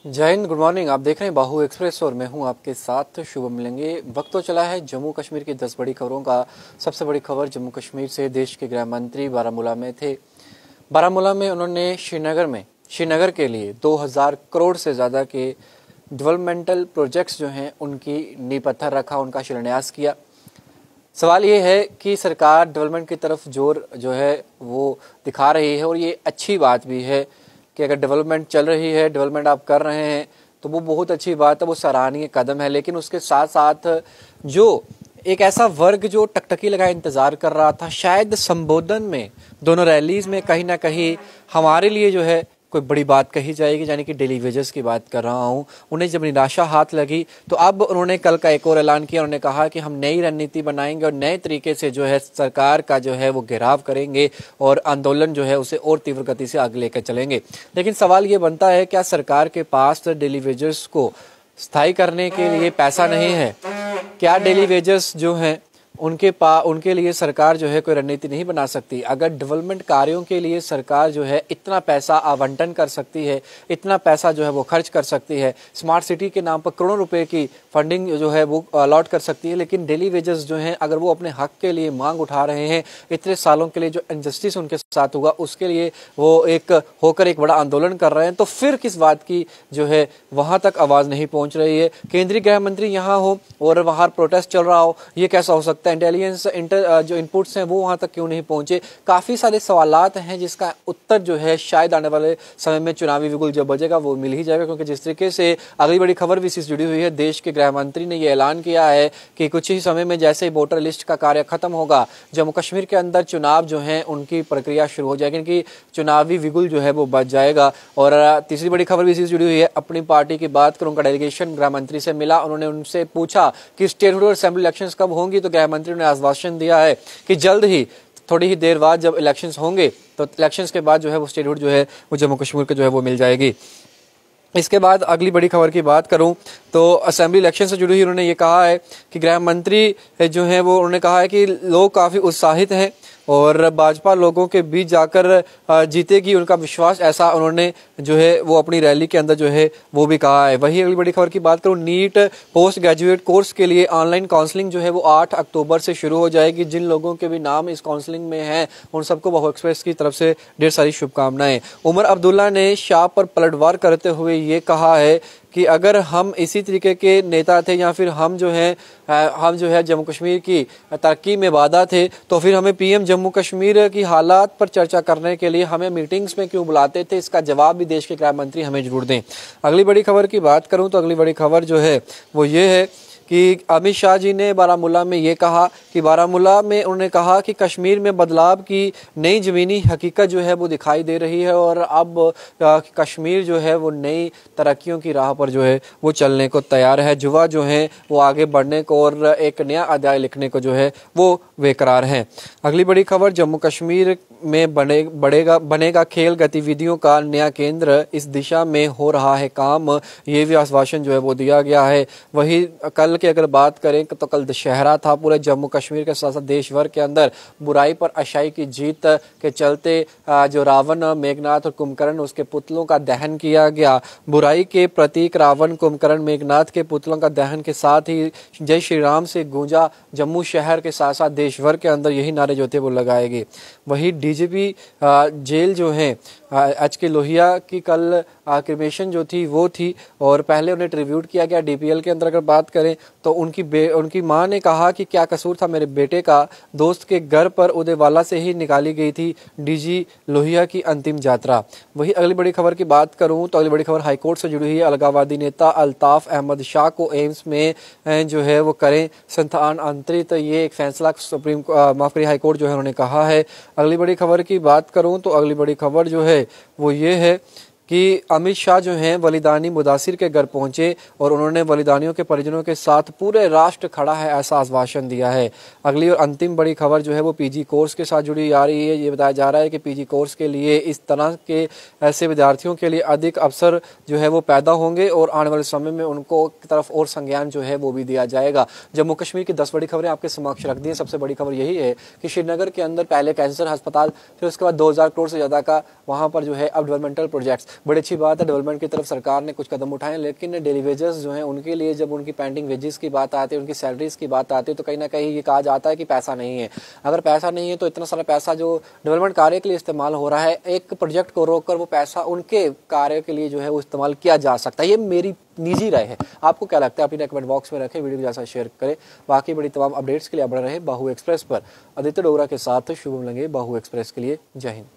जय Hind, good morning. आप देख रहे हैं बाहु एक्सप्रेस और मैं हूं आपके साथ शुभम मिलेंगे। वक्त तो चला है जम्मू कश्मीर की 10 बड़ी खबरों का। सबसे बड़ी खबर जम्मू कश्मीर से। देश के गृह मंत्री बारामूला में थे। बारामूला में उन्होंने श्रीनगर के लिए 2000 करोड़ से ज़्यादा के डेवलपमेंटल प्रोजेक्ट्स जो हैं उनकी नींव पत्थर रखा, उनका शिलान्यास किया। सवाल ये है कि सरकार डेवलपमेंट की तरफ जोर जो है वो दिखा रही है और ये अच्छी बात भी है कि अगर डेवलपमेंट चल रही है, डेवलपमेंट आप कर रहे हैं तो वो बहुत अच्छी बात है, वो सराहनीय कदम है। लेकिन उसके साथ साथ जो एक ऐसा वर्ग जो टकटकी लगाए इंतजार कर रहा था, शायद संबोधन में, दोनों रैलीज में कहीं ना कहीं हमारे लिए जो है कोई बड़ी बात कही जाएगी, यानी कि डेली वेजेस की बात कर रहा हूं। उन्हें जब निराशा हाथ लगी तो अब उन्होंने कल का एक और ऐलान किया। उन्होंने कहा कि हम नई रणनीति बनाएंगे और नए तरीके से जो है सरकार का जो है वो घेराव करेंगे और आंदोलन जो है उसे और तीव्र गति से आगे लेकर चलेंगे। लेकिन सवाल ये बनता है, क्या सरकार के पास डेली वेजेस को स्थायी करने के लिए पैसा नहीं है? क्या डेली वेजेस जो हैं उनके लिए सरकार जो है कोई रणनीति नहीं बना सकती? अगर डेवलपमेंट कार्यों के लिए सरकार जो है इतना पैसा आवंटन कर सकती है, इतना पैसा जो है वो खर्च कर सकती है, स्मार्ट सिटी के नाम पर करोड़ों रुपए की फंडिंग जो है वो अलॉट कर सकती है, लेकिन डेली वेजेस जो हैं अगर वो अपने हक के लिए मांग उठा रहे हैं, इतने सालों के लिए जो इनजस्टिस उनके साथ हुआ उसके लिए वो एक बड़ा आंदोलन कर रहे हैं, तो फिर किस बात की जो है वहां तक आवाज नहीं पहुंच रही है? केंद्रीय गृह मंत्री यहाँ हो और वहां प्रोटेस्ट चल रहा हो, ये कैसा हो सकता है? इंटेलिजेंस जो इनपुट्स हैं वो वहां तक क्यों नहीं पहुंचे? काफी सारे सवालात हैं जिसका उत्तर जो है शायद आने वाले समय में चुनावी बिगुल जब बजेगा वो मिल ही जाएगा। क्योंकि जिस तरीके से अगली बड़ी खबर भी इससे जुड़ी हुई है, देश के गृह मंत्री ने ये ऐलान किया है कि कुछ ही समय में जैसे ही वोटर लिस्ट का कार्य खत्म होगा, जम्मू कश्मीर के अंदर चुनाव जो है उनकी प्रक्रिया शुरू हो जाएगी, इनकी चुनावी बिगुल जो है वो बच जाएगा। और तीसरी बड़ी खबर भी इससे जुड़ी हुई है, अपनी पार्टी की बात करूं, उनका डेलीगेशन गृह मंत्री से मिला। उन्होंने उनसे पूछा कि स्टेटहुड और असेंबली इलेक्शंस कब होंगी, तो गृह मंत्री ने आश्वासन दिया है कि जल्द ही, थोड़ी ही देर बाद जब इलेक्शंस होंगे तो इलेक्शंस के बाद जो है वो स्टेटहुड जो है वो जम्मू कश्मीर को जो है वो मिल जाएगी। इसके बाद अगली बड़ी खबर की बात करूं तो असेंबली इलेक्शन से जुड़ी हुई उन्होंने ये कहा है कि गृह मंत्री जो है वो उन्होंने कहा है कि लोग काफ़ी उत्साहित हैं और भाजपा लोगों के बीच जाकर जीतेगी, उनका विश्वास, ऐसा उन्होंने जो है वो अपनी रैली के अंदर जो है वो भी कहा है। वही अगली बड़ी खबर की बात करूं, नीट पोस्ट ग्रेजुएट कोर्स के लिए ऑनलाइन काउंसलिंग जो है वो 8 अक्टूबर से शुरू हो जाएगी। जिन लोगों के भी नाम इस काउंसलिंग में हैं उन सबको बाहु एक्सप्रेस की तरफ से ढेर सारी शुभकामनाएं। उमर अब्दुल्ला ने शाह पर पलटवार करते हुए ये कहा है कि अगर हम इसी तरीके के नेता थे या फिर हम जो है जम्मू कश्मीर की तरक्की में वादा थे, तो फिर हमें पीएम जम्मू कश्मीर की हालात पर चर्चा करने के लिए हमें मीटिंग्स में क्यों बुलाते थे? इसका जवाब भी देश के गृह मंत्री हमें जरूर दें। अगली बड़ी खबर की बात करूं तो अगली बड़ी खबर जो है वो ये है कि अमित शाह जी ने बारामूला में ये कहा कि बारामूला में उन्होंने कहा कि कश्मीर में बदलाव की नई ज़मीनी हकीकत जो है वो दिखाई दे रही है और अब कश्मीर जो है वो नई तरक्कियों की राह पर जो है वो चलने को तैयार है। युवा जो है वो आगे बढ़ने को और एक नया अध्याय लिखने को जो है वो बेकरार हैं। अगली बड़ी खबर, जम्मू कश्मीर में बनेगा खेल गतिविधियों का नया केंद्र, इस दिशा में हो रहा है काम, ये भी आश्वासन जो है वो दिया गया है। वही कल की अगर बात करें तो कल दशहरा था। पूरे जम्मू कश्मीर के साथ साथ देश भर के अंदर बुराई पर अच्छाई की जीत के चलते जो रावण, मेघनाथ और कुंभकर्ण उसके पुतलों का दहन किया गया। बुराई के प्रतीक रावण, कुंभकर्ण, मेघनाथ के पुतलों का दहन के साथ ही जय श्री राम से गूंजा जम्मू शहर के साथ साथ देश भर के अंदर, यही नारे जो थे वो लगाए गए। वही डीजीपी जेल जो है एचके लोहिया की कल क्रिमेशन जो थी वो थी और पहले उन्हें ट्रिब्यूट किया गया। डीपीएल के अंदर अगर बात करें तो उनकी मां ने कहा कि क्या कसूर था मेरे बेटे का, दोस्त के घर पर उदयवाला से ही निकाली गई थी डीजी लोहिया की अंतिम यात्रा। वही अगली बड़ी खबर की बात करूं तो अगली बड़ी खबर हाईकोर्ट से जुड़ी हुई है। अलगाववादी नेता अल्ताफ अहमद शाह को एम्स में जो है वो करें स्थानांतरित, ये एक फैसला हाईकोर्ट जो है उन्होंने कहा है। अगली बड़ी खबर की बात करूं तो अगली बड़ी खबर जो है वो ये है कि अमित शाह जो हैं बलिदानी मुदासिर के घर पहुंचे और उन्होंने बलिदानियों के परिजनों के साथ पूरे राष्ट्र खड़ा है ऐसा आश्वासन दिया है। अगली और अंतिम बड़ी खबर जो है वो पीजी कोर्स के साथ जुड़ी आ रही है। ये बताया जा रहा है कि पीजी कोर्स के लिए इस तरह के ऐसे विद्यार्थियों के लिए अधिक अवसर जो है वो पैदा होंगे और आने वाले समय में उनको की तरफ और संज्ञान जो है वो भी दिया जाएगा। जम्मू कश्मीर की 10 बड़ी खबरें आपके समक्ष रख दी है। सबसे बड़ी खबर यही है कि श्रीनगर के अंदर पहले कैंसर अस्पताल, फिर उसके बाद 2000 करोड़ से ज्यादा का वहां पर जो है अब डेवलपमेंटल प्रोजेक्ट्स। बड़ी अच्छी बात है, डेवलपमेंट की तरफ सरकार ने कुछ कदम उठाए, लेकिन डेली वेजेस जो हैं उनके लिए जब उनकी पेंडिंग वेजेस की बात आती है, उनकी सैलरीज की बात आती है, तो कहीं ना कहीं ये कहा जाता है कि पैसा नहीं है। अगर पैसा नहीं है तो इतना सारा पैसा जो डेवलपमेंट कार्य के लिए इस्तेमाल हो रहा है, एक प्रोजेक्ट को रोककर वो पैसा उनके कार्य के लिए जो है वो इस्तेमाल किया जा सकता है। ये मेरी निजी राय है, आपको क्या लगता है अपनी कमेंट बॉक्स में रखें, वीडियो को जैसा शेयर करें। बाकी बड़ी तमाम अपडेट्स के लिए बने रहे बाहु एक्सप्रेस पर। आदित्य डोगरा के साथ शुभम लंगे, बाहु एक्सप्रेस के लिए। जय हिंद।